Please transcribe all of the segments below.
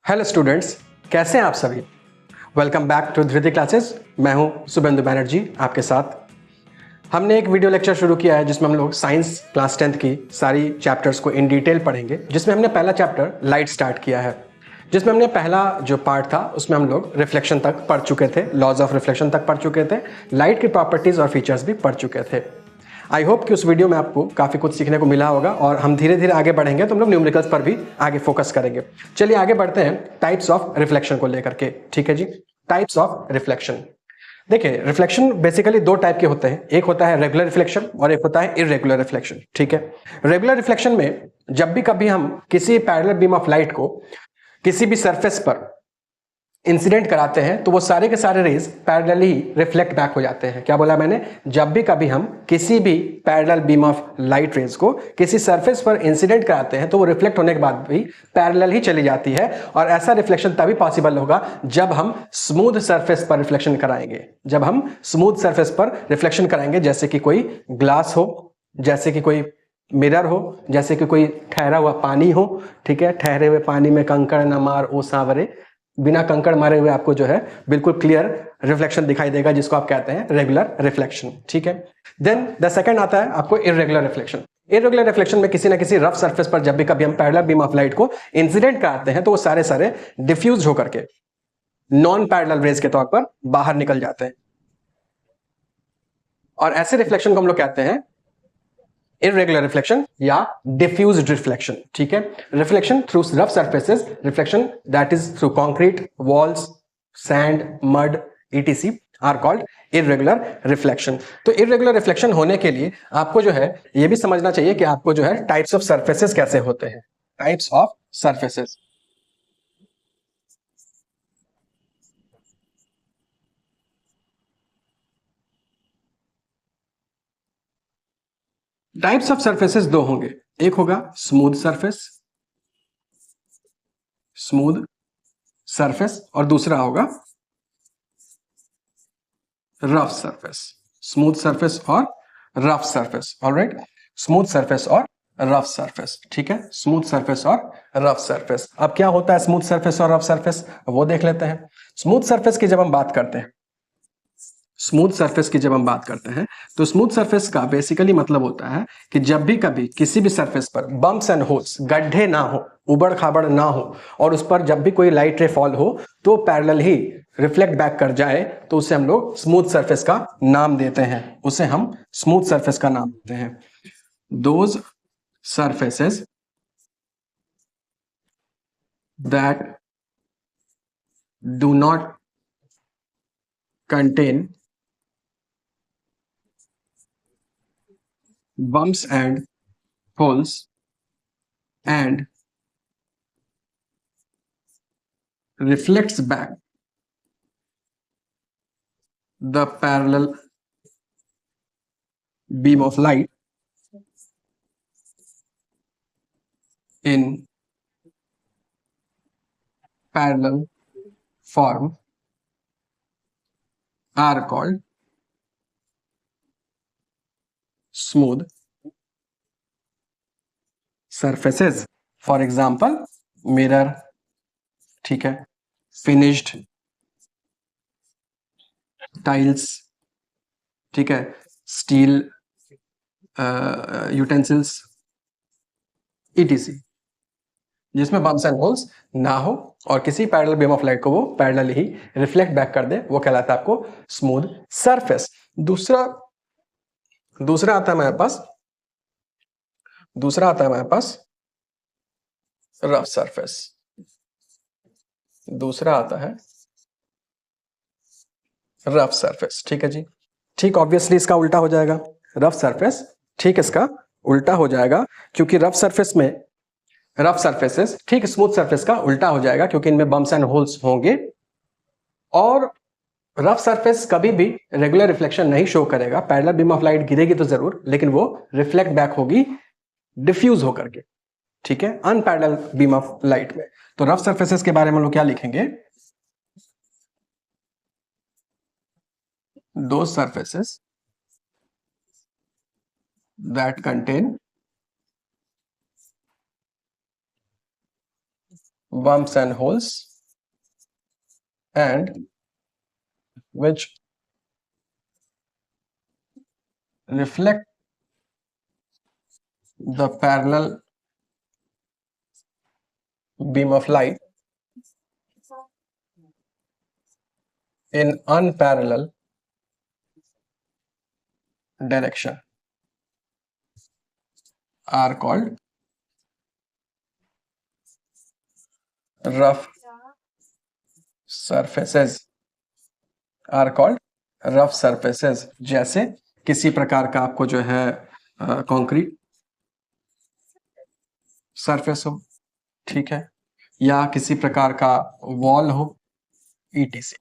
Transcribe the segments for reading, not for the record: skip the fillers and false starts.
Hello students, कैसे हैं आप सभी। Welcome back to Dhriti classes. मैं हूं शुभेंदु बैनर्जी आपके साथ। हमने एक वीडियो लेक्चर शुरू किया है जिसमें हम लोग साइंस क्लास 10th की सारी चैप्टर्स को इन डिटेल पढ़ेंगे। जिसमें हमने पहला चैप्टर लाइट स्टार्ट किया है, जिसमें हमने पहला जो पार्ट था उसमें हम लोग रिफ्लेक्शन तक पढ़ चुके थे, लॉज ऑफ रिफ्लेक्शन तक पढ़ चुके थे, लाइट की प्रॉपर्टीज और फीचर्स भी पढ़ चुके थे। आई होप कि उस वीडियो में आपको काफ़ी कुछ सीखने को मिला होगा और हम धीरे धीरे आगे बढ़ेंगे तो हम लोग न्यूमेरिकल्स पर भी आगे फोकस करेंगे। चलिए आगे बढ़ते हैं टाइप्स ऑफ रिफ्लेक्शन को लेकर के। ठीक है जी, टाइप्स ऑफ रिफ्लेक्शन। देखिए, रिफ्लेक्शन बेसिकली दो टाइप के होते हैं, एक होता है रेगुलर रिफ्लेक्शन और एक होता है इरेगुलर रिफ्लेक्शन। ठीक है, रेगुलर रिफ्लेक्शन में जब भी कभी हम किसी पैरेलल बीम ऑफ लाइट को किसी भी सरफेस पर इंसिडेंट कराते हैं तो वो सारे के सारे रेज पैरेलल ही रिफ्लेक्ट बैक हो जाते हैं। क्या बोला मैंने? जब भी कभी हम किसी भी parallel beam of light rays को किसी सरफेस पर इंसिडेंट कराते हैं तो वो रिफ्लेक्ट होने के बाद भी पैरेलल ही चली जाती है। और ऐसा रिफ्लेक्शन तभी पॉसिबल होगा जब हम स्मूथ सरफेस पर रिफ्लेक्शन कराएंगे। जब हम स्मूथ सरफेस पर रिफ्लेक्शन कराएंगे, जैसे कि कोई ग्लास हो, जैसे कि कोई मिरर हो, जैसे कि कोई ठहरा हुआ पानी हो। ठीक है, ठहरे हुए पानी में कंकड़ न मार ओ सांवरे, बिना कंकड़ मारे हुए आपको जो है बिल्कुल क्लियर रिफ्लेक्शन दिखाई देगा, जिसको आप कहते हैं रेगुलर रिफ्लेक्शन। ठीक है, देन द सेकंड आता है आपको इरेगुलर रिफ्लेक्शन। इरेगुलर रिफ्लेक्शन में किसी ना किसी रफ सरफेस पर जब भी कभी हम पैरेलल बीम ऑफ लाइट को इंसिडेंट कराते हैं तो वो सारे सारे डिफ्यूज होकर के नॉन पैरेलल रेज के तौर पर बाहर निकल जाते हैं और ऐसे रिफ्लेक्शन को हम लोग कहते हैं इरेगुलर रिफ्लेक्शन या डिफ्यूज्ड रिफ्लेक्शन। ठीक है, reflection through rough surfaces, reflection that is through concrete, walls, sand, mud etc are called irregular reflection. तो इरेगुलर रिफ्लेक्शन होने के लिए आपको जो है ये भी समझना चाहिए कि आपको जो है टाइप्स ऑफ सरफेसेस कैसे होते हैं। Types of surfaces, types of surfaces दो होंगे, एक होगा स्मूथ सरफेस, स्मूथ सरफेस, और दूसरा होगा रफ सरफेस। स्मूथ सरफेस और rough surface. Alright, smooth surface और रफ सरफेस। ठीक है, स्मूथ सरफेस और रफ सरफेस। अब क्या होता है स्मूथ सरफेस और रफ सरफेस, वो देख लेते हैं। स्मूथ सरफेस की जब हम बात करते हैं, स्मूथ सरफेस की जब हम बात करते हैं तो स्मूथ सरफेस का बेसिकली मतलब होता है कि जब भी कभी किसी भी सरफेस पर बम्प्स एंड होल्स, गड्ढे ना हो, उबड़ खाबड़ ना हो, और उस पर जब भी कोई लाइट रे फॉल हो तो पैरेलल ही रिफ्लेक्ट बैक कर जाए, तो उसे हम लोग स्मूथ सरफेस का नाम देते हैं। उसे हम स्मूथ सरफेस का नाम देते हैं। Those surfaces that do not contain bumps and holes and reflects back the parallel beam of light in parallel form are called smooth surfaces. For example, mirror, ठीक है, finished tiles, ठीक है, steel utensils etc, जिसमें bumps and holes ना हो और किसी parallel beam of light को वो पैरेलल ही रिफ्लेक्ट बैक कर दे, वो कहलाता है आपको स्मूथ सरफेस। दूसरा दूसरा आता है हमारे पास दूसरा आता है हमारे पास रफ सरफेस। दूसरा आता है रफ सरफेस। ठीक है जी, ठीक, ऑब्वियसली इसका उल्टा हो जाएगा रफ सरफेस। ठीक, इसका उल्टा हो जाएगा क्योंकि रफ सरफेसेस ठीक स्मूथ सरफेस का उल्टा हो जाएगा क्योंकि इनमें बम्प्स एंड होल्स होंगे। और रफ सरफेस कभी भी रेगुलर रिफ्लेक्शन नहीं शो करेगा। पैरेलल बीम ऑफ लाइट गिरेगी तो जरूर, लेकिन वो रिफ्लेक्ट बैक होगी डिफ्यूज होकर के। ठीक है, अनपैरेलल बीम ऑफ लाइट में। तो रफ सरफेसेस के बारे में लोग क्या लिखेंगे? दो surfaces that contain bumps and holes and which reflect the parallel beam of light in unparalleled direction are called rough surfaces are called rough surfaces। जैसे किसी प्रकार का आपको जो है कंक्रीट सरफेस हो, ठीक है, या किसी प्रकार का वॉल हो, ईटीसी,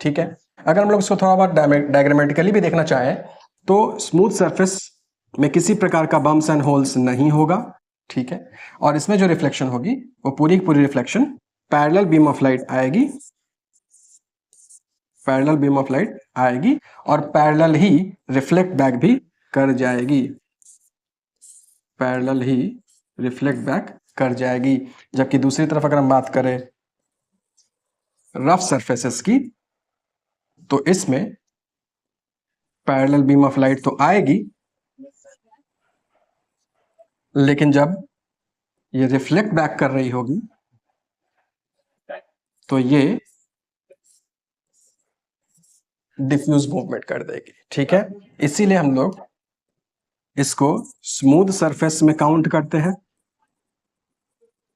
ठीक है। अगर हम लोग इसको थोड़ा बहुत डायग्रामेटिकली भी देखना चाहें तो स्मूथ सरफेस में किसी प्रकार का बम्स एंड होल्स नहीं होगा, ठीक है, और इसमें जो रिफ्लेक्शन होगी वो पूरी की पूरी reflection parallel beam of light आएगी, पैरेलल बीम ऑफ लाइट आएगी और पैरेलल ही रिफ्लेक्ट बैक भी कर जाएगी, पैरेलल ही रिफ्लेक्ट बैक कर जाएगी। जबकि दूसरी तरफ अगर हम बात करें रफ सरफेसेस की तो इसमें पैरेलल बीम ऑफ लाइट तो आएगी, लेकिन जब ये रिफ्लेक्ट बैक कर रही होगी तो ये डिफ्यूज मूवमेंट कर देगी, ठीक है। इसीलिए हम लोग इसको स्मूथ सरफेस में काउंट करते हैं,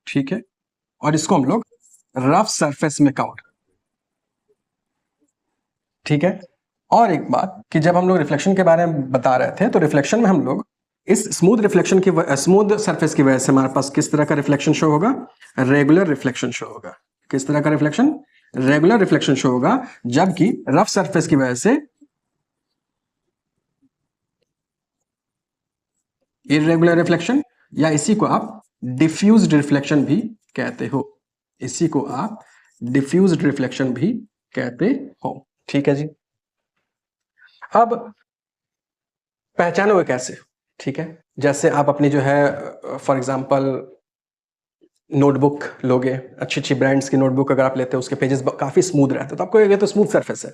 ठीक है, और इसको हम लोग रफ सरफेस में काउंट, ठीक है। और एक बात कि जब हम लोग रिफ्लेक्शन के बारे में बता रहे थे तो रिफ्लेक्शन में हम लोग इस स्मूथ रिफ्लेक्शन की स्मूथ सरफेस की वजह से हमारे पास किस तरह का रिफ्लेक्शन शो होगा, रेगुलर रिफ्लेक्शन शो होगा। किस तरह का रिफ्लेक्शन, रेगुलर रिफ्लेक्शन शो होगा। जबकि रफ सरफेस की वजह से इरेगुलर रिफ्लेक्शन, या इसी को आप डिफ्यूज्ड रिफ्लेक्शन भी कहते हो, इसी को आप डिफ्यूज्ड रिफ्लेक्शन भी कहते हो, ठीक है जी। अब पहचानोगे कैसे, ठीक है, जैसे आप अपनी जो है फॉर एग्जांपल नोटबुक लोगे, अच्छी अच्छी ब्रांड्स की नोटबुक अगर आप लेते हो उसके पेजेस काफी स्मूथ रहते हैं तो आपको ये तो स्मूथ सरफेस है,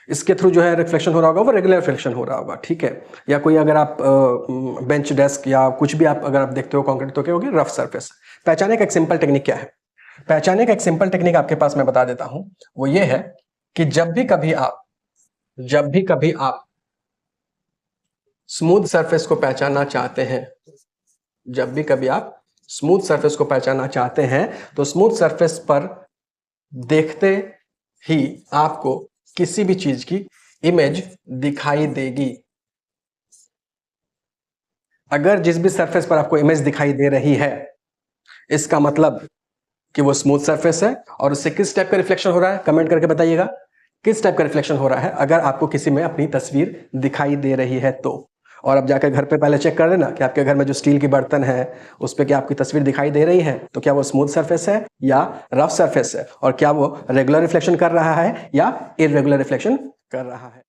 इसके थ्रू जो है रिफ्लेक्शन हो रहा होगा वो रेगुलर रिफ्लेक्शन हो रहा होगा, ठीक है। या कोई अगर आप बेंच डेस्क या कुछ भी आप अगर आप देखते हो कंक्रीट तो क्या होगी, रफ सरफेस। पहचाने का एक सिंपल टेक्निक क्या है, पहचाने का एक सिंपल टेक्निक आपके पास मैं बता देता हूं, वो ये है कि जब भी कभी आप स्मूथ सरफेस को पहचानना चाहते हैं, जब भी कभी आप स्मूथ सरफेस को पहचानना चाहते हैं तो स्मूथ सरफेस पर देखते ही आपको किसी भी चीज की इमेज दिखाई देगी। अगर जिस भी सरफेस पर आपको इमेज दिखाई दे रही है इसका मतलब कि वो स्मूथ सरफेस है। और उससे किस टाइप का रिफ्लेक्शन हो रहा है, कमेंट करके बताइएगा किस टाइप का रिफ्लेक्शन हो रहा है अगर आपको किसी में अपनी तस्वीर दिखाई दे रही है तो। और अब जाकर घर पे पहले चेक कर लेना कि आपके घर में जो स्टील की बर्तन है उस पर क्या आपकी तस्वीर दिखाई दे रही है, तो क्या वो स्मूथ सरफेस है या रफ सरफेस है, और क्या वो रेगुलर रिफ्लेक्शन कर रहा है या इरेगुलर रिफ्लेक्शन कर रहा है।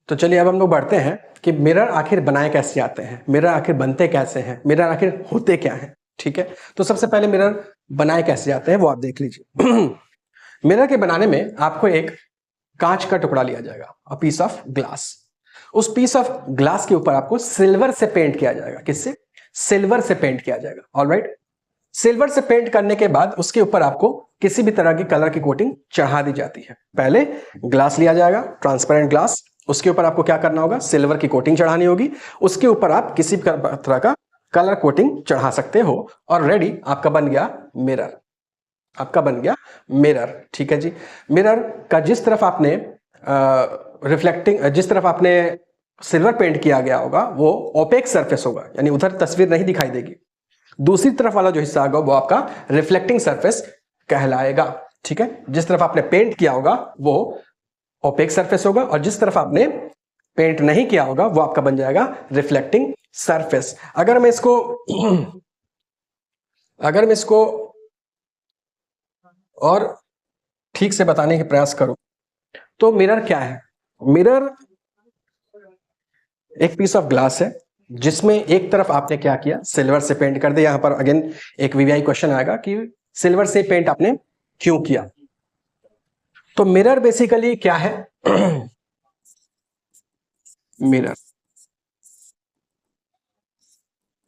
तो चलिए अब हम लोग बढ़ते हैं कि मिरर आखिर बनाए कैसे जाते हैं, मिरर आखिर बनते कैसे हैं, मिरर आखिर होते क्या हैं, ठीक है। तो सबसे पहले मिरर बनाए कैसे जाते हैं वो आप देख लीजिए। मिरर के बनाने में आपको एक कांच का टुकड़ा लिया जाएगा, अ पीस ऑफ ग्लास। उस पीस ऑफ ग्लास के ऊपर आपको सिल्वर से पेंट किया जाएगा, किससे, सिल्वर से पेंट किया जाएगा, ऑलराइट। सिल्वर से पेंट करने के बाद उसके ऊपर आपको किसी भी तरह की कलर की कोटिंग चढ़ा दी जाती है। पहले ग्लास लिया जाएगा, ट्रांसपेरेंट ग्लास, उसके ऊपर आपको क्या करना होगा, सिल्वर की कोटिंग चढ़ानी होगी, उसके ऊपर आप किसी भी तरह का कलर कोटिंग चढ़ा सकते हो और रेडी आपका बन गया मिरर, आपका बन गया मिरर, ठीक है जी। मिरर का जिस तरफ आपने जिस तरफ आपने सिल्वर पेंट किया गया होगा वो ओपेक सरफेस होगा, यानी उधर तस्वीर नहीं दिखाई देगी। दूसरी तरफ वाला जो हिस्सा होगा वो आपका रिफ्लेक्टिंग सरफेस कहलाएगा, ठीक है। जिस तरफ आपने पेंट किया होगा वो ओपेक सरफेस होगा और जिस तरफ आपने पेंट नहीं किया होगा वो आपका बन जाएगा रिफ्लेक्टिंग सरफेस। अगर मैं इसको और ठीक से बताने का प्रयास करूं तो मिरर क्या है, मिरर एक पीस ऑफ ग्लास है जिसमें एक तरफ आपने क्या किया, सिल्वर से पेंट कर दिया। यहां पर अगेन एक वीवीआई क्वेश्चन आएगा कि सिल्वर से पेंट आपने क्यों किया? तो मिरर बेसिकली क्या है? Mirror,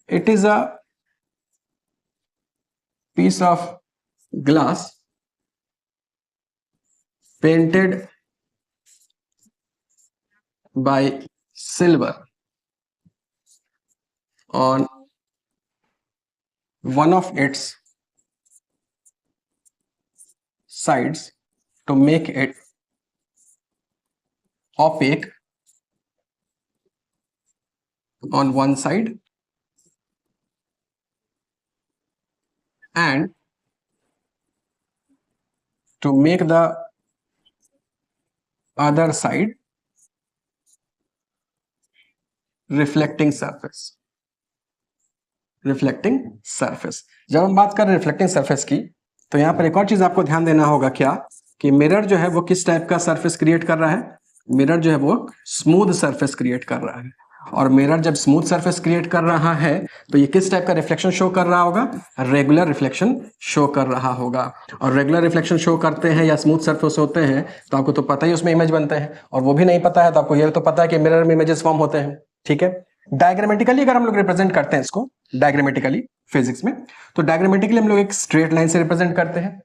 it is a piece of glass painted by silver on one of its sides to make it opaque on one side and to make the other side reflecting surface. Reflecting surface, जब हम बात कर रहे हैं reflecting surface की, तो यहां पर एक और चीज आपको ध्यान देना होगा, क्या कि मिरर जो है वो किस टाइप का सरफेस क्रिएट कर रहा है? मिरर जो है वो स्मूथ सरफेस क्रिएट कर रहा है, और मिरर जब स्मूथ सरफेस क्रिएट कर रहा है तो ये किस टाइप का रिफ्लेक्शन शो कर रहा होगा? रेगुलर रिफ्लेक्शन शो कर रहा होगा। और रेगुलर रिफ्लेक्शन शो करते हैं या स्मूथ सरफेस होते हैं तो आपको तो पता ही उसमें इमेज बनते हैं, और वो भी नहीं पता है तो आपको ये तो पता है कि मिरर में इमेजेस फॉर्म होते हैं। ठीक है, डायग्रामेटिकली अगर हम लोग रिप्रेजेंट करते हैं इसको, डायग्रामेटिकली फिजिक्स में, तो डायग्रामेटिकली हम लोग एक स्ट्रेट लाइन से रिप्रेजेंट करते हैं।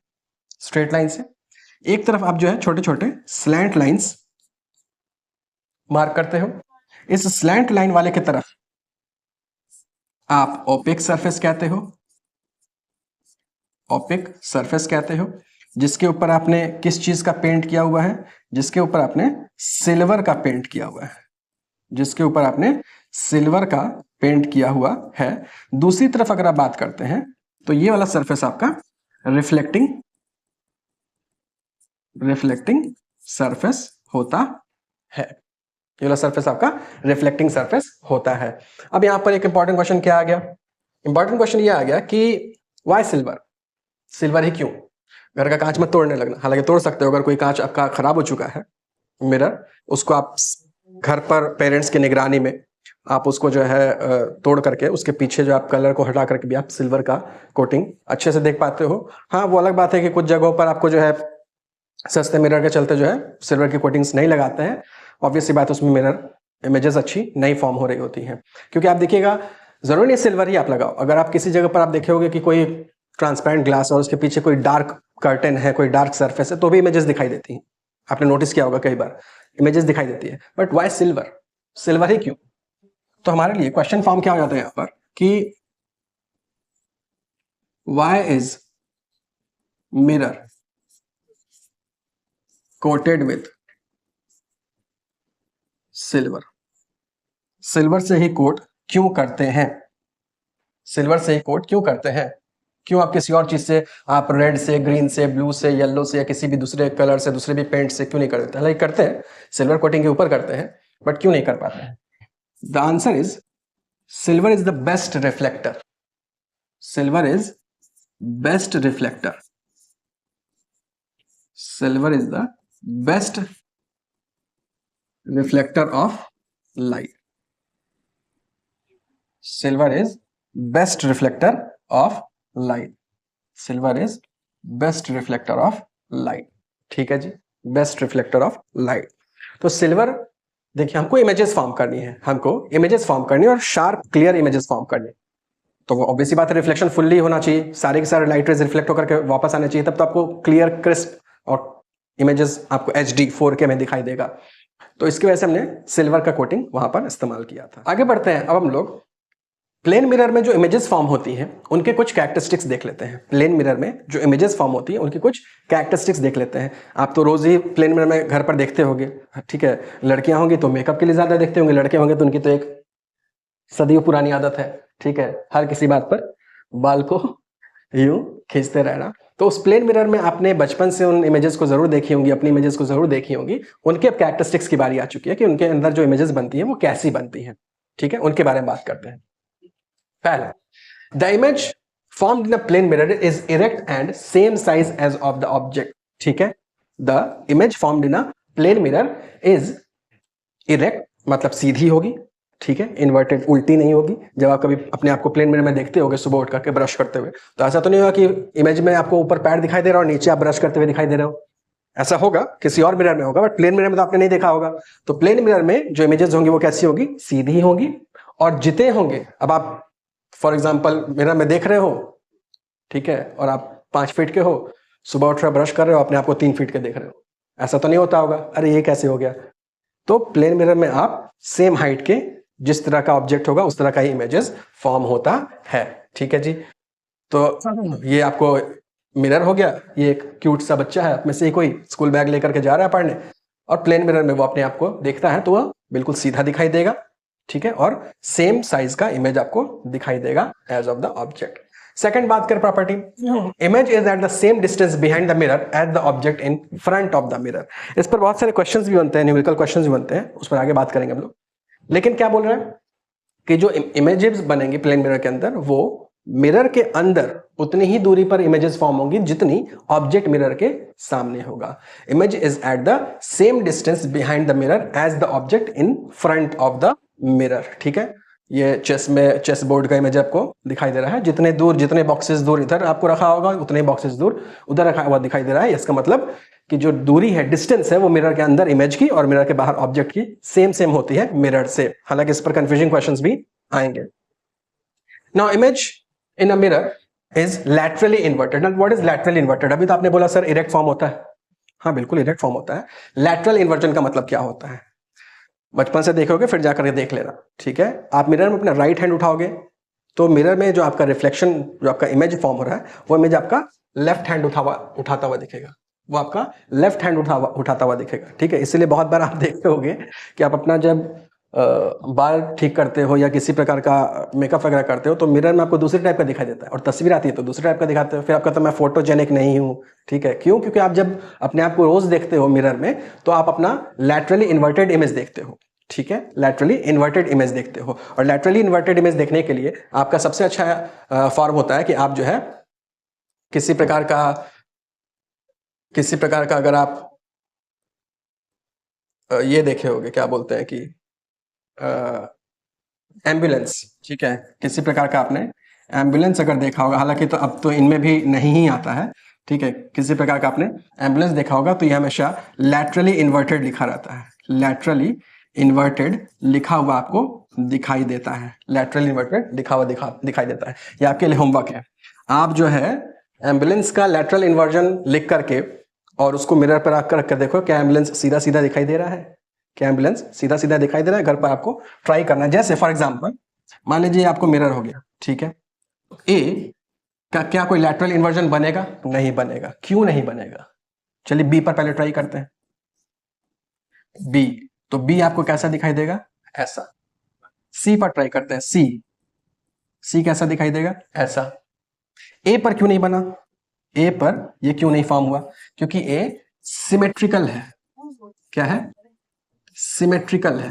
स्ट्रेट लाइन से एक तरफ आप जो है छोटे छोटे स्लैंट लाइंस मार्क करते हो, इस स्लैंट लाइन वाले की तरफ आप ओपेक सरफेस कहते हो, ओपेक सरफेस कहते हो, जिसके ऊपर आपने किस चीज का पेंट किया हुआ है? जिसके ऊपर आपने सिल्वर का पेंट किया हुआ है, जिसके ऊपर आपने सिल्वर का पेंट किया हुआ है। दूसरी तरफ अगर आप बात करते हैं तो ये वाला सरफेस आपका रिफ्लेक्टिंग सरफेस होता है। ये वाला सरफेस आपका रिफ्लेक्टिंग सरफेस होता है। अब यहां पर एक इंपॉर्टेंट क्वेश्चन क्या आ गया? इंपॉर्टेंट क्वेश्चन ये आ गया कि वाई सिल्वर? सिल्वर ही क्यों? घर का कांच मत तोड़ने लगना, हालांकि तोड़ सकते हो, अगर कोई कांच आपका खराब हो चुका है मिरर, उसको आप घर पर पेरेंट्स की निगरानी में आप उसको जो है तोड़ करके उसके पीछे जो आप कलर को हटा करके भी आप सिल्वर का कोटिंग अच्छे से देख पाते हो। हाँ, वो अलग बात है कि कुछ जगहों पर आपको जो है सस्ते मिरर के चलते जो है सिल्वर की कोटिंग्स नहीं लगाते हैं। ऑब्वियसली बात, उसमें मिरर इमेजेस अच्छी नहीं फॉर्म हो रही होती हैं, क्योंकि आप देखिएगा जरूरी नहीं सिल्वर ही आप लगाओ। अगर आप किसी जगह पर आप देखे होगे कि कोई ट्रांसपेरेंट ग्लास और उसके पीछे कोई डार्क कर्टेन है, कोई डार्क सरफेस है, तो भी इमेजेस दिखाई देती हैं। आपने नोटिस किया होगा, कई बार इमेजेस दिखाई देती है। But why silver? सिल्वर ही क्यों? तो हमारे लिए क्वेश्चन फॉर्म क्या हो जाता है यहां पर कि why is mirror coated with silver? Silver से ही कोट क्यों करते हैं? सिल्वर से ही कोट क्यों करते हैं? क्यों आप किसी और चीज से, आप रेड से, ग्रीन से, ब्लू से, येलो से, या किसी भी दूसरे कलर से, दूसरे भी पेंट से क्यों नहीं कर देते? हालांकि करते हैं, सिल्वर कोटिंग के ऊपर करते हैं, बट क्यों नहीं कर पाते हैं? The answer is silver is the best reflector. Silver is best reflector. Silver is the best reflector of light. Silver is best reflector of light. Silver is best reflector of light. ठीक है जी, best reflector of light. तो silver, देखिए हमको images form करनी है, हमको images form करनी है और शार्प क्लियर इमेजेस फॉर्म करनी है। तो वो ऑब्वियसली बात है, रिफ्लेक्शन फुल्ली होना चाहिए, सारे के सारे लाइट रेज रिफ्लेक्ट होकर के वापस आने चाहिए, तब तो आपको क्लियर क्रिस्प और इमेजेस आपको HD 4K में दिखाई देगा। तो इसकी वजह से हमने सिल्वर का कोटिंग वहां पर इस्तेमाल किया था। आगे बढ़ते हैं, अब हम लोग प्लेन मिरर में जो इमेजेस फॉर्म होती हैं उनके कुछ कैरेक्टरिस्टिक्स देख लेते हैं। प्लेन मिरर में जो इमेजेस फॉर्म होती है उनकी कुछ कैरेक्टरिस्टिक्स देख लेते हैं। आप तो रोज ही प्लेन मिरर में घर पर देखते होंगे, ठीक है। लड़कियां होंगी तो मेकअप के लिए ज्यादा देखते होंगे, लड़के होंगे तो उनकी तो एक सदियों पुरानी आदत है, ठीक है, हर किसी बात पर बाल को यूं खींचते रहना। तो उस प्लेन मिरर में आपने बचपन से उन इमेजेस को जरूर देखी होंगी, अपनी इमेजेस को जरूर देखी होंगी। उनके अब कैरेक्टरिस्टिक्स की बारी आ चुकी है कि उनके अंदर जो इमेजेस बनती है वो कैसी बनती है, ठीक है, उनके बारे में बात करते हैं। पहला, the image formed in a plane mirror is erect and same size as of the object। ठीक है, the image formed in a plane mirror is erect मतलब सीधी होगी, ठीक है, इन्वर्टेड, उल्टी नहीं होगी। जब आप कभी अपने आप को प्लेन मिरर में देखते होगे सुबह उठ करके ब्रश करते हुए, तो ऐसा तो नहीं होगा कि इमेज में आपको ऊपर पैर दिखाई दे रहा हो और नीचे आप ब्रश करते हुए दिखाई दे रहे हो। ऐसा होगा किसी और मिरर में होगा, बट प्लेन मिरर में तो आपने नहीं देखा होगा। तो प्लेन मिरर में जो इमेजेस होंगी वो कैसी होगी, सीधी होंगी, और जितने होंगे, अब आप फॉर एग्जाम्पल मिरर में देख रहे हो, ठीक है, और आप 5 फीट के हो, सुबह उठ रहे ब्रश कर रहे हो, अपने आप को 3 फीट के देख रहे हो, ऐसा तो नहीं होता होगा, अरे ये कैसे हो गया। तो प्लेन मिरर में आप सेम हाइट के जिस तरह का ऑब्जेक्ट होगा उस तरह का ही इमेजेस फॉर्म होता है, ठीक है जी। तो ये आपको मिरर हो गया, ये एक क्यूट सा बच्चा है, आप में से कोई स्कूल बैग लेकर के जा रहा है पढ़ने, और प्लेन मिरर में वो अपने आप को देखता है तो वह बिल्कुल सीधा दिखाई देगा, ठीक है, और सेम साइज का इमेज आपको दिखाई देगा as of the object. Second बात करें property, image is at the same distance behind the mirror as the object in front of the mirror. इस पर बहुत सारे क्वेश्चंस भी बनते हैं, न्यूमेरिकल क्वेश्चंस भी बनते हैं, उस पर आगे बात करेंगे हम लोग। लेकिन क्या बोल रहे हैं कि जो इमेजेस बनेंगी प्लेन मिरर के अंदर, वो मिरर के अंदर उतनी ही दूरी पर इमेजेस फॉर्म होंगी जितनी ऑब्जेक्ट मिरर के सामने होगा। Image is at the same distance behind the mirror as the object in front of the mirror, ठीक है। ये चेस बोर्ड का इमेज आपको दिखाई दे रहा है, जितने दूर, जितने बॉक्सेस दूर इधर आपको रखा होगा उतने बॉक्सेस दूर उधर रखा हुआ दिखाई दे रहा है। इसका मतलब कि जो दूरी है, डिस्टेंस है, वो मिरर के अंदर इमेज की और मिरर के बाहर ऑब्जेक्ट की सेम होती है मिरर से। हालांकि इस पर कंफ्यूजिंग क्वेश्चंस भी आएंगे। Now image in a mirror is laterally inverted. Now what is laterally inverted? अभी तो आपने बोला सर इरेक्ट फॉर्म होता है, हाँ बिल्कुल इरेक्ट फॉर्म होता है। लैटरल इन्वर्जन का मतलब क्या होता है, बचपन से देखोगे फिर जाकर के देख लेना, ठीक है। आप मिरर में अपना राइट हैंड उठाओगे तो मिरर में जो आपका रिफ्लेक्शन, जो आपका इमेज फॉर्म हो रहा है, वो इमेज आपका लेफ्ट हैंड उठाता हुआ दिखेगा, वो आपका लेफ्ट हैंड उठाता हुआ दिखेगा, ठीक है। इसलिए बहुत बार आप देखते होगे कि आप अपना जब बाल ठीक करते हो या किसी प्रकार का मेकअप वगैरह करते हो तो मिरर में आपको दूसरे टाइप का दिखाई देता है, और तस्वीर आती है तो दूसरे टाइप का दिखाते हो, फिर आप कहते हो मैं फोटोजेनिक नहीं हूँ, ठीक है। क्यों? क्योंकि आप जब अपने आप को रोज देखते हो मिरर में तो आप अपना लैटरली इन्वर्टेड इमेज देखते हो, ठीक है, लैटरली इन्वर्टेड इमेज देखते हो। और लैटरली इन्वर्टेड इमेज देखने के लिए आपका सबसे अच्छा फॉर्म होता है कि आप जो है किसी प्रकार का अगर आप ये देखे होगे, क्या बोलते हैं कि एम्बुलेंस, ठीक है, किसी प्रकार का आपने एम्बुलेंस अगर देखा होगा, हालांकि तो अब तो इनमें भी नहीं ही आता है, ठीक है, किसी प्रकार का आपने एम्बुलेंस देखा होगा तो ये हमेशा लैटरली इन्वर्टेड लिखा रहता है, लैटरली इन्वर्टेड लिखा हुआ आपको दिखाई देता है, लैटरली इन्वर्टेड लिखा हुआ दिखाई देता है। ये आपके लिए होमवर्क है, आप जो है एम्बुलेंस का लैटरल इन्वर्जन लिख करके और उसको मिरर पर रख कर देखो, क्या एम्बुलेंस सीधा सीधा दिखाई दे रहा है, क्या एम्बुलेंस सीधा सीधा दिखाई दे रहा है। घर पर आपको ट्राई करना है। जैसे फॉर एग्जांपल मान लीजिए आपको मिरर हो गया, ठीक है, ए का क्या कोई लैटरल इन्वर्जन बनेगा? नहीं बनेगा। क्यों नहीं बनेगा? चलिए बी पर पहले ट्राई करते हैं। बी, तो बी आपको कैसा दिखाई देगा? ऐसा। सी पर ट्राई करते हैं, सी कैसा दिखाई देगा? ऐसा। ए पर क्यों नहीं बना? ए पर ये क्यों नहीं फॉर्म हुआ? क्योंकि ए सिमेट्रिकल है। क्या है? सिमेट्रिकल है,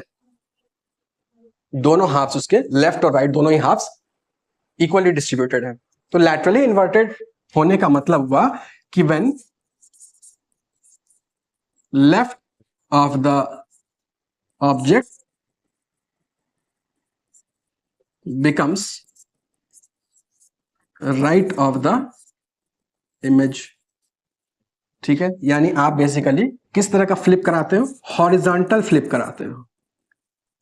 दोनों हाफ्स उसके लेफ्ट और राइट दोनों ही हाफ्स इक्वली डिस्ट्रीब्यूटेड है। तो लैटरली इन्वर्टेड होने का मतलब हुआ कि when left of the object becomes right of the image, ठीक है। यानी आप बेसिकली किस तरह का फ्लिप कराते हो? हॉरिजॉन्टल फ्लिप कराते हो,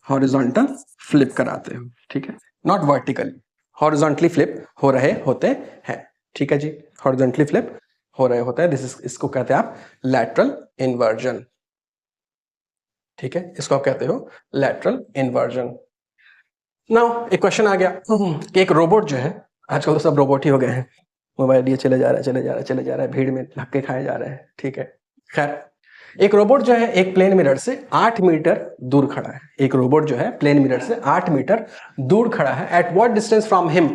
हॉरिजॉन्टल फ्लिप कराते हो, ठीक है, नॉट वर्टिकली, हॉरिजॉन्टली फ्लिप हो रहे होते हैं, ठीक है जी, हॉरिजॉन्टली फ्लिप हो रहे होते हैं। इसको कहते हैं आप लैटरल इन्वर्जन, ठीक है, इसको आप कहते हो लैटरल इन्वर्जन। नाउ एक क्वेश्चन आ गया कि एक रोबोट जो है, आजकल तो सब रोबोट ही हो गए हैं, मोबाइल लिए चले जा रहा है, भीड़ में धक्के खाए जा रहे हैं, ठीक है। खैर, एक रोबोट जो है एक प्लेन मिरर से 8 मीटर दूर खड़ा है, एक रोबोट जो है प्लेन मिरर से 8 मीटर दूर खड़ा है। At what distance from him,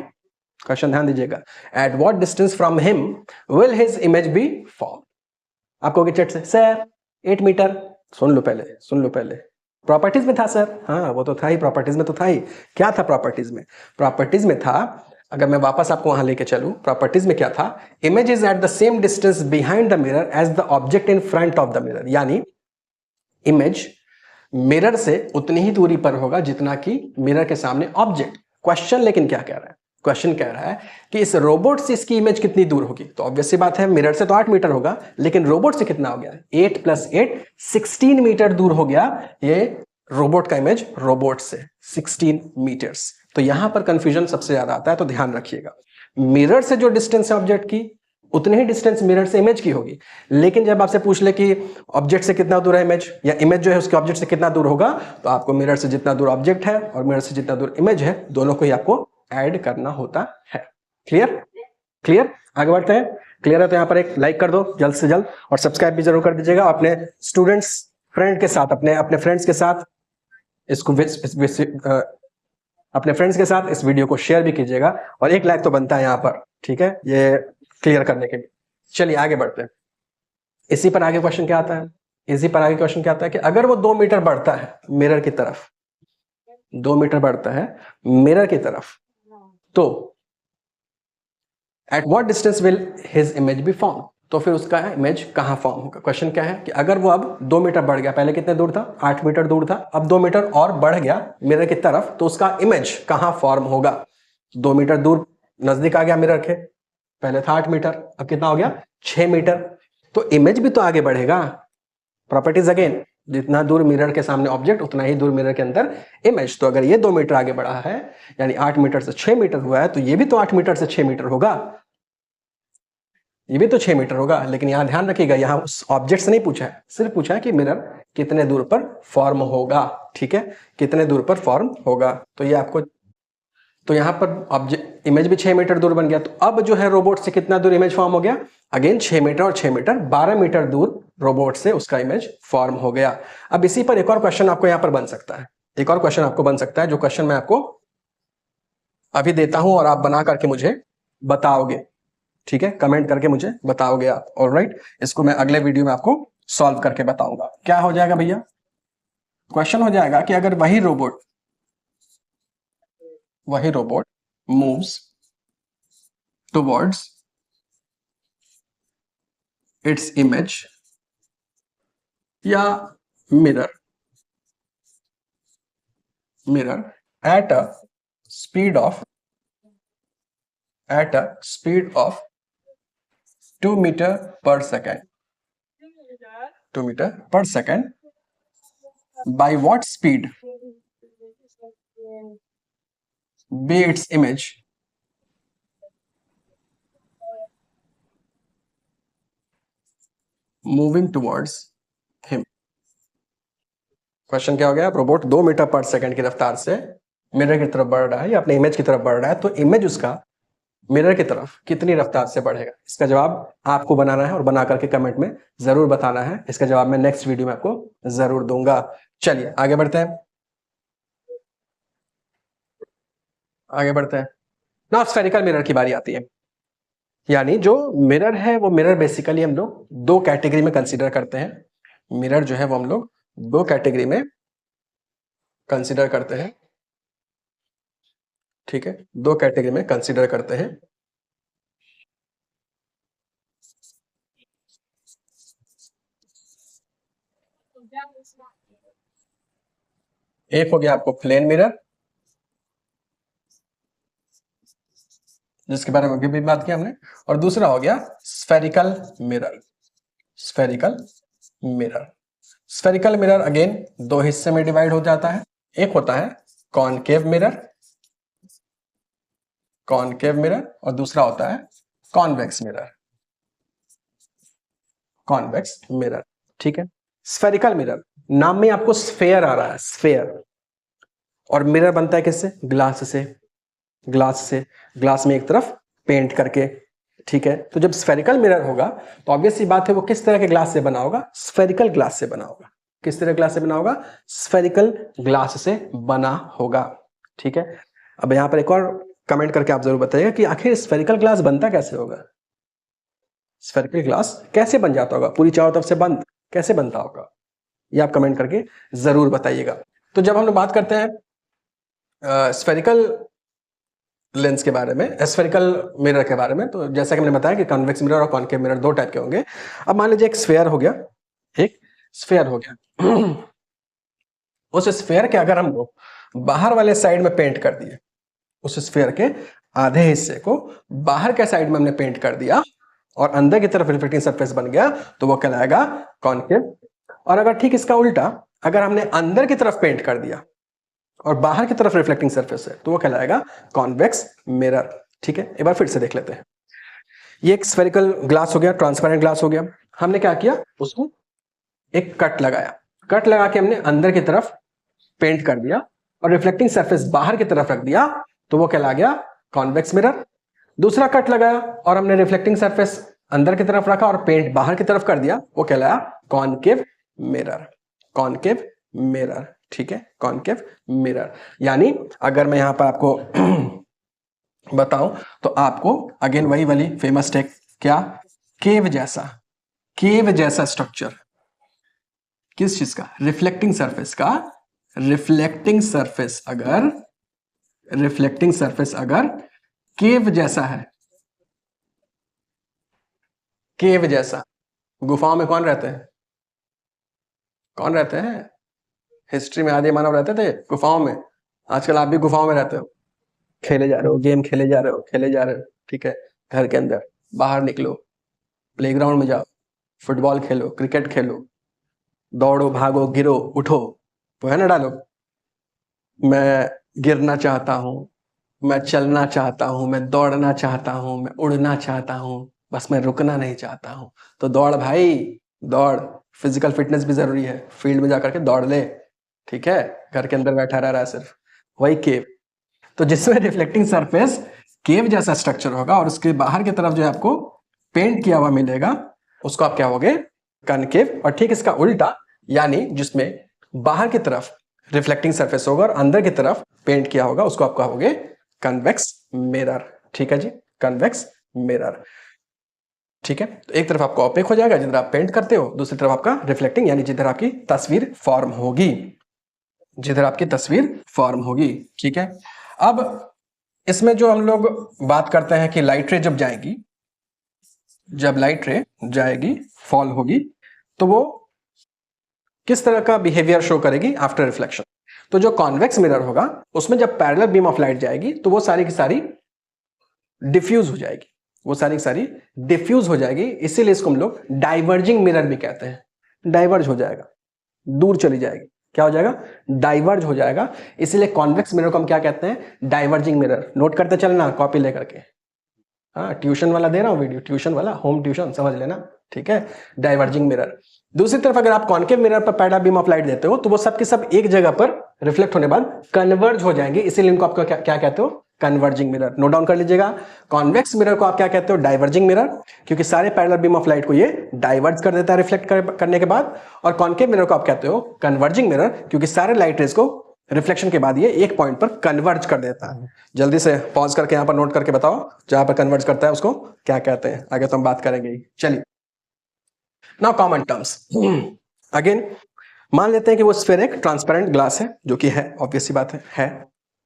question ध्यान दीजिएगा, at what distance from him will his image be form? आपको चट से सर 8 मीटर, सुन लो पहले, प्रॉपर्टीज में था सर, हाँ वो तो था ही, प्रॉपर्टीज में तो था ही। क्या था प्रॉपर्टीज में? प्रॉपर्टीज में था, अगर मैं वापस आपको वहां लेके चलूं, प्रॉपर्टीज में क्या था? Image is at the same distance behind the mirror as the object in front of the mirror, यानी इमेज मिरर से उतनी ही दूरी पर होगा जितना कि मिरर के सामने ऑब्जेक्ट। क्वेश्चन लेकिन क्या कह रहा है, क्वेश्चन कह रहा है कि इस रोबोट से इसकी इमेज कितनी दूर होगी। तो ऑब्वियस सी बात है, मिरर से तो 8 मीटर होगा, लेकिन रोबोट से कितना हो गया, 8 + 8 16 मीटर दूर हो गया ये रोबोट का इमेज रोबोट से 16 मीटर्स। तो यहां पर कंफ्यूजन सबसे ज्यादा आता है, तो ध्यान रखिएगा। मिरर से जो डिस्टेंस है ऑब्जेक्ट की, उतनी ही डिस्टेंस मिरर से इमेज की होगी। लेकिन जब आपसे पूछ ले कि ऑब्जेक्ट से कितना दूर है इमेज, या इमेज जो है उसके ऑब्जेक्ट से कितना दूर होगा, तो आपको मिरर से जितना दूर ऑब्जेक्ट है और मिरर से जितना दूर इमेज है, दोनों को ही आपको ऐड करना होता है। क्लियर? क्लियर? आगे बढ़ते हैं। क्लियर है तो यहां पर एक लाइक कर दो जल्द से जल्द, और सब्सक्राइब भी जरूर कर दीजिएगा। अपने स्टूडेंट्स फ्रेंड के साथ, अपने फ्रेंड्स के साथ इसको अपने फ्रेंड्स के साथ इस वीडियो को शेयर भी कीजिएगा, और एक लाइक तो बनता है यहाँ पर, ठीक है, ये क्लियर करने के लिए। चलिए आगे बढ़ते हैं। इसी पर आगे क्वेश्चन क्या आता है, इसी पर आगे क्वेश्चन क्या आता है कि अगर वो 2 मीटर बढ़ता है मिरर की तरफ, 2 मीटर बढ़ता है मिरर की तरफ, तो at what distance will his image be form. तो फिर उसका इमेज कहां फॉर्म होगा। क्वेश्चन क्या है कि अगर वो अब 2 मीटर बढ़ गया, पहले कितने दूर था, 8 मीटर दूर था, अब 2 मीटर और बढ़ गया मिरर की तरफ, तो उसका इमेज कहां फॉर्म होगा। 2 मीटर दूर नजदीक आ गया मिरर के, पहले था 8 मीटर, अब कितना हो गया 6 मीटर, तो इमेज भी तो आगे बढ़ेगा। प्रॉपर्टीज अगेन, जितना दूर मिरर के सामने ऑब्जेक्ट, उतना ही दूर मिरर के अंदर इमेज। तो अगर ये 2 मीटर आगे बढ़ा है, यानी 8 मीटर से 6 मीटर हुआ है, तो ये भी तो 8 मीटर से 6 मीटर होगा, ये भी तो 6 मीटर होगा। लेकिन यहां ध्यान रखिएगा, यहां उस ऑब्जेक्ट से नहीं पूछा है, सिर्फ पूछा है कि मिरर कितने दूर पर फॉर्म होगा। ठीक है, कितने दूर पर फॉर्म होगा। तो ये आपको, तो यहां पर ऑब्जेक्ट इमेज भी 6 मीटर दूर बन गया। तो अब जो है रोबोट से कितना दूर इमेज फॉर्म हो गया, अगेन 6 मीटर और 6 मीटर, 12 मीटर दूर रोबोट से उसका इमेज फॉर्म हो गया। अब इसी पर एक और क्वेश्चन आपको यहां पर बन सकता है, एक और क्वेश्चन आपको बन सकता है, जो क्वेश्चन मैं आपको अभी देता हूं और आप बना करके मुझे बताओगे। ठीक है, कमेंट करके मुझे बताओगे आप। ऑलराइट, इसको मैं अगले वीडियो में आपको सॉल्व करके बताऊंगा। क्या हो जाएगा भैया, क्वेश्चन हो जाएगा कि अगर वही robot moves towards its image या mirror at a speed of 2 metre per second, 2 metre per second, by what speed be its image moving towards him। Question क्या हो गया, रोबोट 2 मीटर पर सेकंड की रफ्तार से मिरर की तरफ बढ़ रहा है या अपने इमेज की तरफ बढ़ रहा है, तो इमेज उसका मिरर की तरफ कितनी रफ्तार से बढ़ेगा। इसका जवाब आपको बनाना है और बना करके कमेंट में जरूर बताना है। इसका जवाब मैं नेक्स्ट वीडियो में आपको जरूर दूंगा। चलिए आगे बढ़ते हैं, आगे बढ़ते हैं। ना स्फेरिकल मिरर की बारी आती है। यानी जो मिरर है, वो मिरर बेसिकली हम लोग 2 कैटेगरी में कंसीडर करते हैं। मिरर जो है वो हम लोग 2 कैटेगरी में कंसीडर करते हैं। ठीक है, 2 कैटेगरी में कंसीडर करते हैं। एक हो गया आपको प्लेन मिरर, जिसके बारे में अभी भी बात की हमने, और दूसरा हो गया spherical mirror. Spherical mirror again 2 हिस्से में डिवाइड हो जाता है। एक होता है कॉनकेव मिरर और दूसरा होता है कॉन्वेक्स मिरर। ठीक है, स्फेरिकल मिरर, नाम में आपको स्फेयर आ रहा है, स्फेयर, और मिरर बनता है किससे, ग्लास में एक तरफ पेंट करके। ठीक है, तो जब स्फेरिकल मिरर होगा तो ऑब्वियस सी बात है वो किस तरह के ग्लास से बना होगा, स्फेरिकल ग्लास से बना होगा। किस तरह ग्लास से बना होगा, स्फेरिकल ग्लास से बना होगा। ठीक है, अब यहां पर एक और कमेंट करके आप जरूर बताइएगा कि आखिर स्फेरिकल ग्लास बनता कैसे होगा, स्फेरिकल ग्लास कैसे बन जाता होगा, पूरी चारों तरफ से बंद कैसे बनता होगा, ये आप कमेंट करके जरूर बताइएगा। तो जब हम लोग बात करते हैं स्फेरिकल लेंस के बारे में, स्फेरिकल मिरर के बारे में, तो जैसा कि मैंने बताया कि कॉन्वेक्स मिरर और कॉनकेव मिरर 2 टाइप के होंगे। अब मान लीजिए एक स्फेयर हो गया, उस स्फेयर के अगर हम लोग बाहर वाले साइड में पेंट कर दिए, उस स्फेयर के आधे हिस्से को बाहर के साइड में हमने पेंट कर दिया और अंदर की तरफ रिफ्लेक्टिंग सरफेस बन गया, तो वो कहलाएगा कॉनकेव। और अगर ठीक इसका उल्टा, अगर हमने अंदर की तरफ पेंट कर दिया और बाहर की तरफ रिफ्लेक्टिंग सरफेस है, तो वो कहलाएगा कॉन्वेक्स मिरर। ठीक है, एक बार फिर से देख लेते हैं। ये एक स्फेरिकल ग्लास हो गया, ट्रांसपेरेंट ग्लास हो गया। हमने क्या किया, उसको एक कट लगाया, कट लगा के हमने अंदर की तरफ पेंट कर दिया और रिफ्लेक्टिंग सरफेस बाहर की तरफ रख दिया, तो वो कहला गया कॉन्वेक्स मिरर। दूसरा कट लगाया और हमने रिफ्लेक्टिंग सरफेस अंदर की तरफ रखा और पेंट बाहर की तरफ कर दिया, वो कहलाया कॉनकेव मिरर। कॉनकेव मिरर, ठीक है, कॉनकेव मिरर। यानी अगर मैं यहां पर आपको बताऊं तो आपको अगेन वही वाली फेमस टेक, क्या, केव जैसा, केव जैसा स्ट्रक्चर, किस चीज का, रिफ्लेक्टिंग सरफेस का। रिफ्लेक्टिंग सरफेस अगर, रिफ्लेक्टिंग सरफेस अगर केव जैसा है, केव जैसा, गुफाओं में कौन रहते हैं, कौन रहते हैं, हिस्ट्री में आदि मानव रहते थे गुफाओं में। आजकल आप भी गुफाओं में रहते हो, खेले जा रहे हो, गेम खेले जा रहे हो, खेले जा रहे हो, ठीक है, घर के अंदर, बाहर निकलो, प्लेग्राउंड में जाओ, फुटबॉल खेलो, क्रिकेट खेलो, दौड़ो, भागो, गिरो, उठो, वो है ना डायलॉग, मैं गिरना चाहता हूं, मैं चलना चाहता हूं, मैं दौड़ना चाहता हूं, मैं उड़ना चाहता हूं, बस मैं रुकना नहीं चाहता हूं। तो दौड़ भाई, दौड़, फिजिकल फिटनेस भी जरूरी है, फील्ड में जाकर के दौड़ ले, ठीक है, घर के अंदर बैठा रह रहा है सिर्फ, वही केव। तो जिसमें रिफ्लेक्टिंग सरफेस केव जैसा स्ट्रक्चर होगा और उसके बाहर की तरफ जो है आपको पेंट किया हुआ मिलेगा, उसको आप क्या होगे, कनकेव। और ठीक इसका उल्टा, यानी जिसमें बाहर की तरफ रिफ्लेक्टिंग सरफेस होगा और अंदर की तरफ पेंट किया होगा, उसको आप कहोगे कन्वेक्स मिरर। ठीक है जी, कन्वेक्स मिरर। ठीक है, तो एक तरफ आपका ओपेक हो जाएगा जिधर आप पेंट करते हो, दूसरी तरफ आपका रिफ्लेक्टिंग, यानी जिधर आपकी तस्वीर फॉर्म होगी, जिधर आपकी तस्वीर फॉर्म होगी। ठीक है, अब इसमें जो हम लोग बात करते हैं कि लाइट रे जब जाएगी, जब लाइट रे जाएगी, फॉल होगी, तो वो किस तरह का बिहेवियर शो करेगी आफ्टर रिफ्लेक्शन। तो जो कॉन्वेक्स मिरर होगा उसमें जब पैरेलल बीम ऑफ लाइट जाएगी तो वो सारी की सारी डिफ्यूज हो जाएगी, वो सारी की सारी डिफ्यूज हो जाएगी, इसीलिए इसको हम लोग डाइवर्जिंग मिरर भी कहते हैं। डाइवर्ज हो जाएगा, दूर चली जाएगी, क्या हो जाएगा, डाइवर्ज हो जाएगा, इसीलिए कॉन्वेक्स मिरर को हम क्या कहते हैं, डाइवर्जिंग मिरर। नोट करते चलना कॉपी लेकर के, हाँ, ट्यूशन वाला दे रहा हूं वीडियो, ट्यूशन वाला, होम ट्यूशन, समझ लेना, ठीक है, डाइवर्जिंग मिरर। दूसरी तरफ अगर आप कॉन्केव मिरर पर पैरेलल बीम ऑफ लाइट देते हो तो वो सब के सब एक जगह पर रिफ्लेक्ट होने बाद कन्वर्ज हो जाएंगे, इसीलिए इनको आप क्या कहते हो, कन्वर्जिंग मिरर। नोट डाउन कर लीजिएगा, कॉन्वेक्स मिरर को आप क्या कहते हो, डाइवर्जिंग मिरर, क्योंकि सारे पैरेलल बीम ऑफ लाइट को ये डाइवर्ज कर देता है रिफ्लेक्ट करने के बाद। और कॉन्केव मिरर को आप कहते हो कन्वर्जिंग मिरर, क्योंकि सारे लाइट रेज को रिफ्लेक्शन के बाद ये एक पॉइंट पर कन्वर्ज कर देता है। जल्दी से पॉज करके यहां पर नोट करके बताओ, जहां पर कन्वर्ज करता है उसको क्या कहते हैं, आगे तो हम बात करेंगे। चलिए, नाउ कॉमन टर्म्स। अगेन मान लेते हैं कि वो स्फीयर एक ट्रांसपेरेंट ग्लास है, जो कि है, ऑब्वियस सी बात है।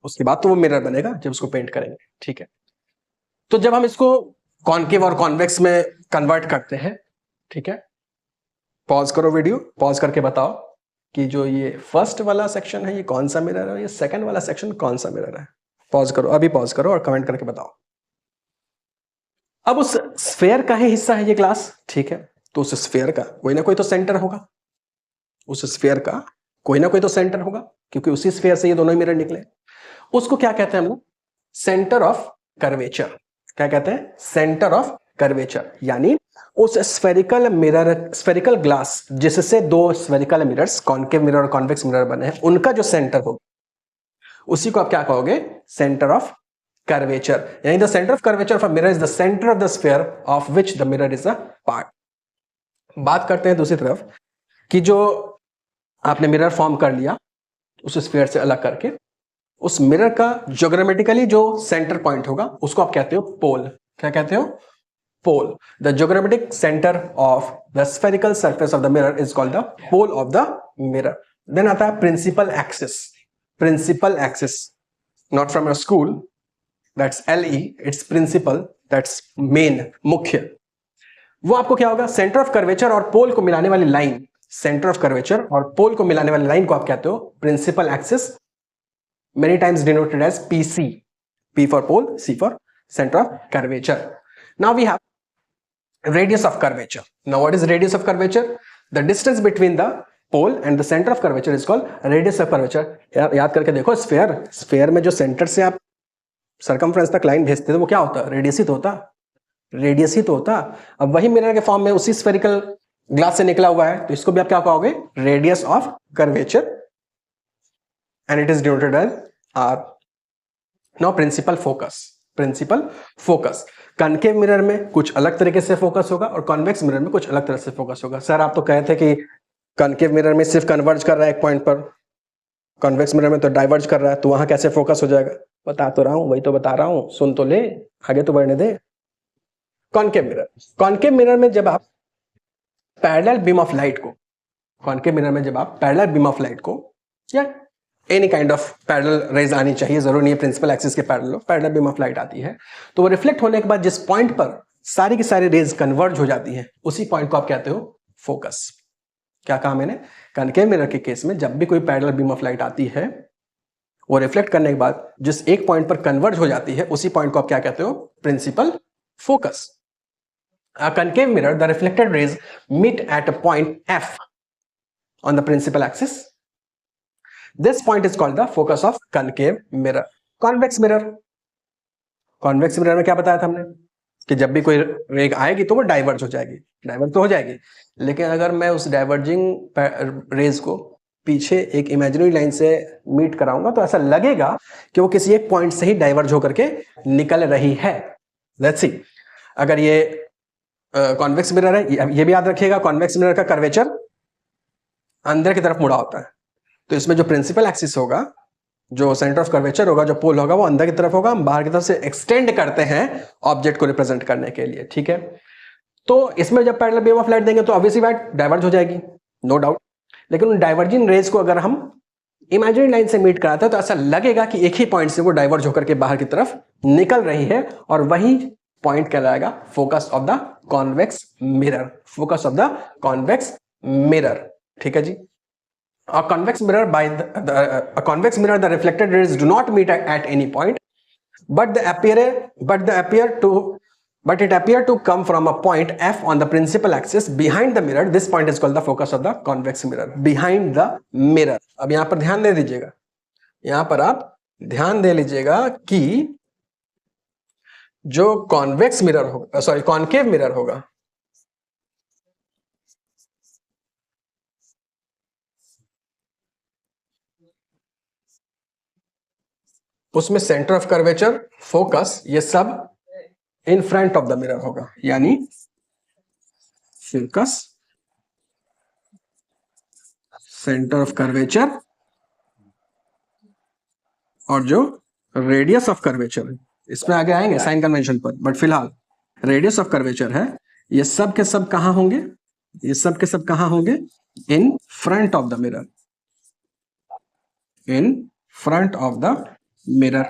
उसके बाद तो वो मिरर बनेगा जब उसको पेंट करेंगे। ठीक है, तो जब हम इसको कॉन्केव और कॉन्वेक्स में कन्वर्ट करते हैं, ठीक है, पॉज करो वीडियो, पॉज करके बताओ कि जो ये फर्स्ट वाला सेक्शन है ये कौन सा मिरर है, ये सेकंड वाला सेक्शन कौन सा मिरर है। पॉज करो, अभी पॉज करो और कमेंट करके बताओ। अब उस स्फीयर का ही हिस्सा है ये ग्लास, ठीक है, तो उस स्फीयर का कोई ना कोई तो सेंटर होगा, उस स्फीयर का कोई ना कोई तो सेंटर होगा, क्योंकि उसी स्फीयर से ये दोनों ही मिरर निकले। उसको क्या कहते हैं हम लोग, सेंटर ऑफ कर्वेचर। क्या कहते हैं, सेंटर ऑफ कर्वेचर, यानी उस स्फेरिकल मिरर, स्फेरिकल ग्लास जिससे दो स्फेरिकल मिरर्स, कॉन्केव मिरर और कॉन्वेक्स मिरर बने हैं, उनका जो सेंटर होगा उसी को आप क्या कहोगे, सेंटर ऑफ कर्वेचर। यानी the centre of curvature of a mirror is the centre of the sphere of which the mirror is a part. बात करते हैं दूसरी तरफ कि जो आपने मिरर फॉर्म कर लिया उस स्फीयर से अलग करके, उस मिरर का ज्योग्रामेटिकली जो सेंटर पॉइंट होगा उसको आप कहते हो पोल। क्या कहते हो, pole. The geometric centre of the spherical surface of the mirror is called the pole of the mirror. Then आता है principal axis. Principal axis, not from your school, that's LE, it's principal, that's main, मुख्य। वो आपको क्या होगा, centre of curvature और पोल को मिलाने वाली लाइन, सेंटर ऑफ कर्वेचर और पोल को मिलाने वाली लाइन को आप कहते हो principal axis, many times denoted as PC, P for pole, C for center of curvature. Now we have radius of curvature. Now what is radius of curvature? The distance between the pole and the center of curvature is called radius of curvature. याद करके देखो, sphere में जो centre से आप circumference तक line भेजते थे वो क्या होता है? रेडियस ही तो होता, रेडियस ही तो होता। अब वही मिरर के फॉर्म में उसी स्फेरिकल ग्लास से निकला हुआ है, तो इसको भी आप क्या कहोगे? Radius of curvature, and it is denoted as R. Now principal focus, concave mirror में कुछ अलग तरीके से फोकस होगा और कॉन्वेक्स मिरर में कुछ अलग तरह से फोकस होगा। सर आप तो कहे थे कि कनकेव मिरर में सिर्फ कन्वर्ज कर रहा है एक पॉइंट पर, कॉन्वेक्स मिरर में तो डाइवर्ज कर रहा है, तो वहां कैसे फोकस हो जाएगा? बता तो रहा हूं, वही तो बता रहा हूं, सुन तो ले, आगे तो बढ़ने दे। कॉन्केव मिरर में जब आप पैरेलल बीम ऑफ लाइट को, कॉन्केव मिरर में जब आप पैरेलल बीम ऑफ लाइट को या any kind of parallel raise आनी चाहिए, जरूर नहीं है प्रिंसिपल एक्सिस के parallel, parallel beam of light आती है, तो वो रिफ्लेक्ट होने के बाद जिस पॉइंट पर सारी की सारी रेज कन्वर्ज हो जाती है उसी पॉइंट को आप कहते हो फोकस। क्या कहा मैंने? कनकेव मिरर के केस में जब भी कोई पैरेलल बीम ऑफ लाइट आती है, वो रिफ्लेक्ट करने के बाद जिस एक पॉइंट पर कन्वर्ज हो जाती है उसी पॉइंट को आप क्या कहते हो? Principal focus. A concave mirror, the reflected rays meet at a point F on the principal axis. This point is called the focus of concave mirror. Convex mirror में क्या बताया था हमने कि जब भी कोई रे आएगी तो वो डाइवर्ज हो जाएगी, डाइवर्ज तो हो जाएगी, लेकिन अगर मैं उस डाइवर्जिंग रेज को पीछे एक इमेजिनरी लाइन से मीट कराऊंगा तो ऐसा लगेगा कि वो किसी एक पॉइंट से ही डाइवर्ज होकर के निकल रही है। लेट्स सी, अगर ये कॉन्वेक्स मिरर है, ये भी याद रखिएगा, कॉन्वेक्स मिरर का कर्वेचर अंदर की तरफ मुड़ा होता है, तो इसमें जो प्रिंसिपल एक्सिस होगा, जो सेंटर ऑफ कर्वेचर होगा, जो पोल होगा, वो अंदर की तरफ होगा, हम बाहर की तरफ से एक्सटेंड करते हैं ऑब्जेक्ट को रिप्रेजेंट करने के लिए, ठीक है। तो इसमें जब पैरेलल बीम ऑफ लाइट देंगे तो ऑब्वियसली बात डाइवर्ज हो जाएगी, नो डाउट, लेकिन उन डाइवर्जिंग रेज को अगर हम इमेजिनरी लाइन से मीट कराते हैं तो ऐसा लगेगा कि एक ही पॉइंट से वो डाइवर्ज होकर के बाहर की तरफ निकल रही है, और वही पॉइंट कहलाएगा focus of the convex mirror, focus of the convex mirror, ठीक है जी। A convex mirror the reflected rays do not meet at any point, but it appear to come from a point F on the principal axis behind the mirror. This point is called the focus of the convex mirror, behind the mirror. अब यहां पर ध्यान दे दीजिएगा, यहां पर आप ध्यान दे लीजिएगा कि जो कॉन्वेक्स मिरर होगा, सॉरी कॉन्केव मिरर होगा, उसमें सेंटर ऑफ कर्वेचर, फोकस, ये सब इन फ्रंट ऑफ द मिरर होगा, यानी फोकस, सेंटर ऑफ कर्वेचर और जो रेडियस ऑफ कर्वेचर है, इसमें आगे आएंगे साइन कन्वेंशन पर, बट फिलहाल रेडियस ऑफ कर्वेचर है, ये सब के सब कहां होंगे? ये सब के सब कहां होंगे? इन front of the mirror, in front of the mirror,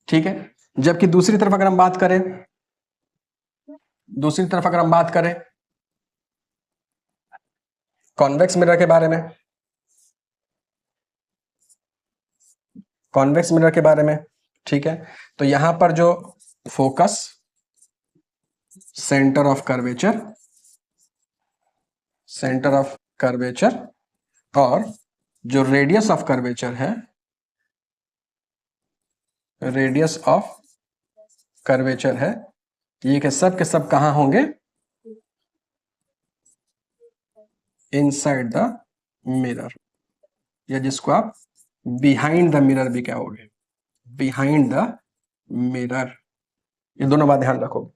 ठीक है। जबकि दूसरी तरफ अगर हम बात करें कॉन्वेक्स मिरर के बारे में, कॉन्वेक्स मिरर के बारे में, ठीक है, तो यहां पर जो फोकस, सेंटर ऑफ कर्वेचर और जो रेडियस ऑफ कर्वेचर है, रेडियस ऑफ कर्वेचर है, ये के सब कहां होंगे? इनसाइड द मिरर, या जिसको आप बिहाइंड द मिरर भी कहोगे, बिहाइंड द मिरर। ये दोनों बात ध्यान रखो,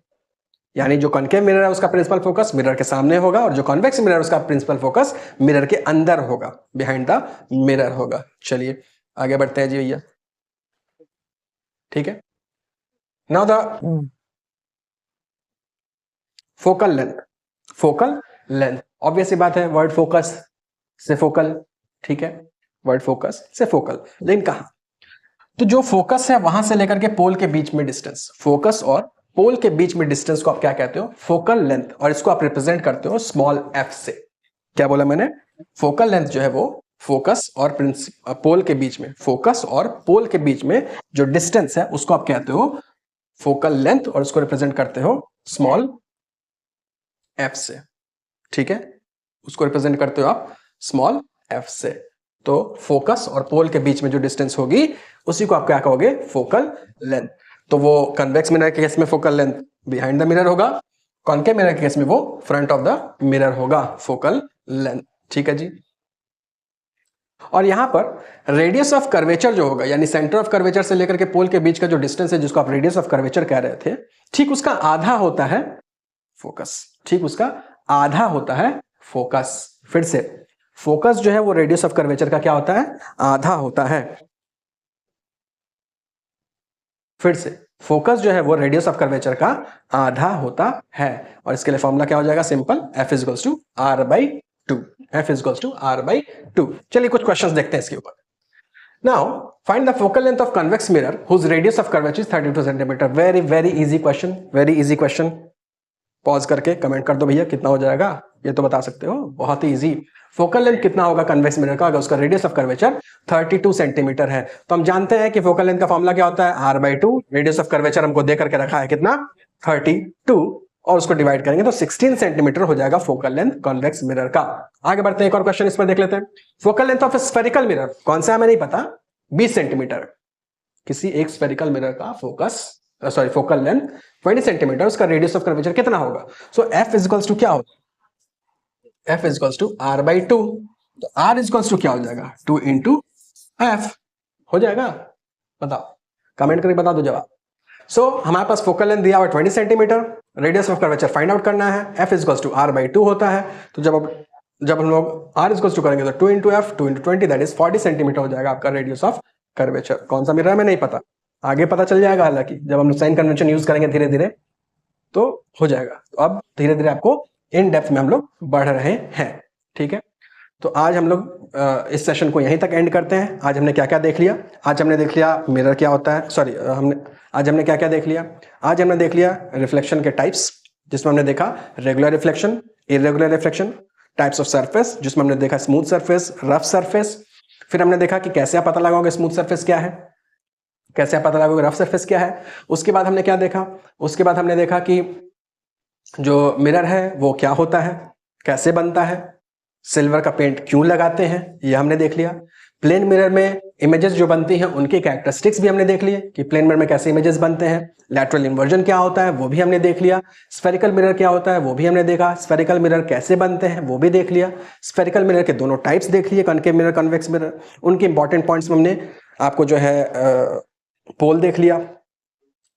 यानी जो कॉन्केव मिरर है उसका प्रिंसिपल फोकस मिरर के सामने होगा, और जो कॉन्वेक्स मिरर है उसका प्रिंसिपल फोकस मिरर के अंदर होगा, बिहाइंड द मिरर होगा। चलिए आगे बढ़ते हैं जी भैया, ठीक है। Now the focal length, obviously बात है, वर्ड फोकस से फोकल, ठीक है, वर्ड फोकस से फोकल, लेकिन कहां? तो जो फोकस है वहां से लेकर के पोल के बीच में डिस्टेंस, फोकस और पोल के बीच में डिस्टेंस को आप क्या कहते हो? फोकल लेंथ, और इसको आप रिप्रेजेंट करते हो स्मॉल f से। क्या बोला मैंने? फोकल लेंथ जो है वो फोकस और पोल के बीच में, फोकस और पोल के बीच में जो डिस्टेंस है उसको आप कहते हो फोकल लेंथ, और उसको रिप्रेजेंट करते हो स्मॉल f से। ठीक है, उसको रिप्रेजेंट करते हो आप स्मॉल f से। तो फोकस और पोल के बीच में जो डिस्टेंस होगी उसी को आप क्या कहोगे? Focal length. तो वो कन्वेक्स मिरर के केस में focal length behind the mirror होगा, कॉन्केव मिरर के केस में वो फ्रंट ऑफ द मिरर होगा फोकल लेंथ। ठीक है जी। और यहां पर रेडियस ऑफ कर्वेचर जो होगा, यानी सेंटर ऑफ कर्वेचर से लेकर के पोल के बीच का जो डिस्टेंस है जिसको आप रेडियस ऑफ कर्वेचर कह रहे थे, ठीक उसका आधा होता है फोकस। ठीक उसका आधा होता है फोकस। फिर से, फोकस जो है वो रेडियस ऑफ कर्वेचर का क्या होता है? आधा होता है। फिर से, फोकस जो है वो रेडियस ऑफ कर्वेचर का आधा होता है, और इसके लिए फॉर्मूला क्या हो जाएगा? Simple, F is to R by two. F is to R by two. चलिए कुछ क्वेश्चंस देखते हैं इसके ऊपर। Now find the focal length of convex mirror whose radius of curvature is 32 centimetre. Very very easy question, very easy question. Pause करके comment कर दो भैया कितना हो जाएगा, ये तो बता सकते हो, बहुत ही इजी। फोकल लेंथ कितना होगा कन्वेक्स मिरर का अगर उसका रेडियस ऑफ कर्वेचर 32 सेंटीमीटर है? तो हम जानते हैं कि फोकल लेंथ का फॉर्मूला क्या होता है? R by to. Radius of curvature हमको दे करके रखा है कितना? 32, और उसको डिवाइड करेंगे तो 16 सेंटीमीटर हो जाएगा फोकल लेंथ कॉन्वेक्स मिरर का। आगे बढ़ते हैं, एक और क्वेश्चन इस पर देख लेते हैं। Focal length of spherical mirror, कौन सा हमें नहीं पता, 20 सेंटीमीटर। किसी एक स्फेरिकल मिरर का फोकल लेंथ 20 सेंटीमीटर, उसका रेडियस ऑफ कर्वेचर कितना होगा? सो F इज टू क्या होगा? F is to R by two. तो R इज टू क्या हो जाएगा? 2 इंटू F हो जाएगा। बताओ, कमेंट करके बता दो जवाब। सो हमारे पास फोकल लेंथ दिया हुआ 20 centimetre, radius of curvature find out करना है, F is to R by two होता है। तो जब हम लोग R इज टू करेंगे तो 2 into F, 2 into 20 that is 40 centimetre हो जाएगा आपका रेडियस ऑफ कर्वेचर। कौन सा मिरर है हमें नहीं पता, आगे पता चल जाएगा, हालांकि जब हम साइन कन्वेंशन यूज करेंगे धीरे धीरे तो हो जाएगा। तो अब धीरे धीरे आपको इन डेप्थ में हम लोग बढ़ रहे हैं। ठीक है, तो आज हम लोग इस सेशन को यहीं तक एंड करते हैं। आज हमने क्या क्या देख लिया? आज हमने देख लिया मिरर क्या होता है, आज हमने क्या क्या देख लिया? आज हमने देख लिया रिफ्लेक्शन के टाइप्स, जिसमें हमने देखा regular reflection, irregular reflection, types of surface, जिसमें हमने देखा स्मूथ सरफेस, रफ सरफेस। फिर हमने देखा कि कैसे आप पता लगाओगे स्मूथ सरफेस क्या है, कैसे आप पता लगाओगे रफ सरफेस क्या है। उसके बाद हमने क्या देखा? उसके बाद हमने देखा कि जो मिरर है वो क्या होता है, कैसे बनता है, सिल्वर का पेंट क्यों लगाते हैं, ये हमने देख लिया। प्लेन मिरर में इमेजेस जो बनती हैं उनके कैरेक्टरिस्टिक्स भी हमने देख लिए कि प्लेन मिरर में कैसे इमेजेस बनते हैं। लैटरल इन्वर्जन क्या होता है वो भी हमने देख लिया। स्फेरिकल मिरर क्या होता है वो भी हमने देखा। स्फेरिकल मिरर कैसे बनते हैं वो भी देख लिया। स्फेरिकल मिरर के दोनों टाइप्स देख लिए, कॉनकेव मिरर, कन्वेक्स मिरर। उनके इंपॉर्टेंट पॉइंट्स में हमने आपको जो है पोल देख लिया,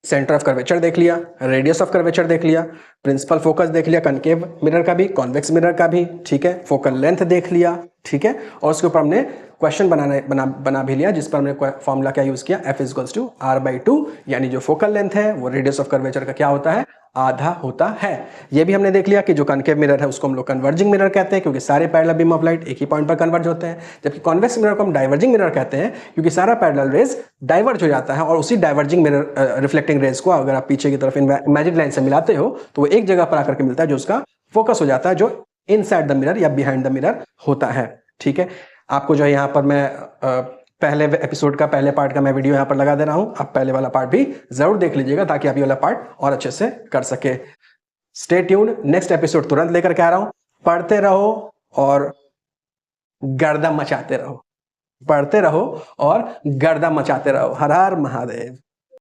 सेंटर ऑफ कर्वेचर देख लिया, रेडियस ऑफ कर्वेचर देख लिया, प्रिंसिपल फोकस देख लिया कनकेव मिरर का भी, कॉन्वेक्स मिरर का भी। ठीक है, फोकल लेंथ देख लिया। ठीक है, और उसके ऊपर हमने क्वेश्चन बना भी लिया, जिस पर हमने फॉर्मूला क्या यूज किया, F is to R by two, यानी जो फोकल लेंथ है वो रेडियस ऑफ कर्वेचर का क्या होता है? आधा होता है। ये भी हमने देख लिया कि जो कनकेव मिरर है उसको हम लोग कन्वर्जिंग मिरर कहते हैं, क्योंकि सारे पैरेलल बीम ऑफ लाइट एक ही पॉइंट पर कन्वर्ज होते हैं। जबकि कॉन्वेक्स मिरर को हम डाइवर्जिंग मिरर कहते हैं, क्योंकि सारा पैरेलल रेज डाइवर्ज हो जाता है, और उसी डाइवर्जिंग मिरर रिफ्लेक्टिंग रेज को अगर आप पीछे की तरफ इमेजिन लाइन से मिलाते हो तो वो एक जगह पर आकर के मिलता है, जो उसका फोकस हो जाता है, जो इनसाइड द मिरर या बिहाइंड द मिरर होता है। ठीक है, आपको जो है यहाँ पर मैं पहले एपिसोड का पहले पार्ट का मैं वीडियो यहाँ पर लगा दे रहा हूँ, आप पहले वाला पार्ट भी जरूर देख लीजिएगा ताकि आप ये वाला पार्ट और अच्छे से कर सके। स्टे ट्यून्ड, नेक्स्ट एपिसोड तुरंत लेकर के आ रहा हूँ। पढ़ते रहो और गर्दा मचाते रहो, पढ़ते रहो और गर्दा मचाते रहो। हर हर महादेव।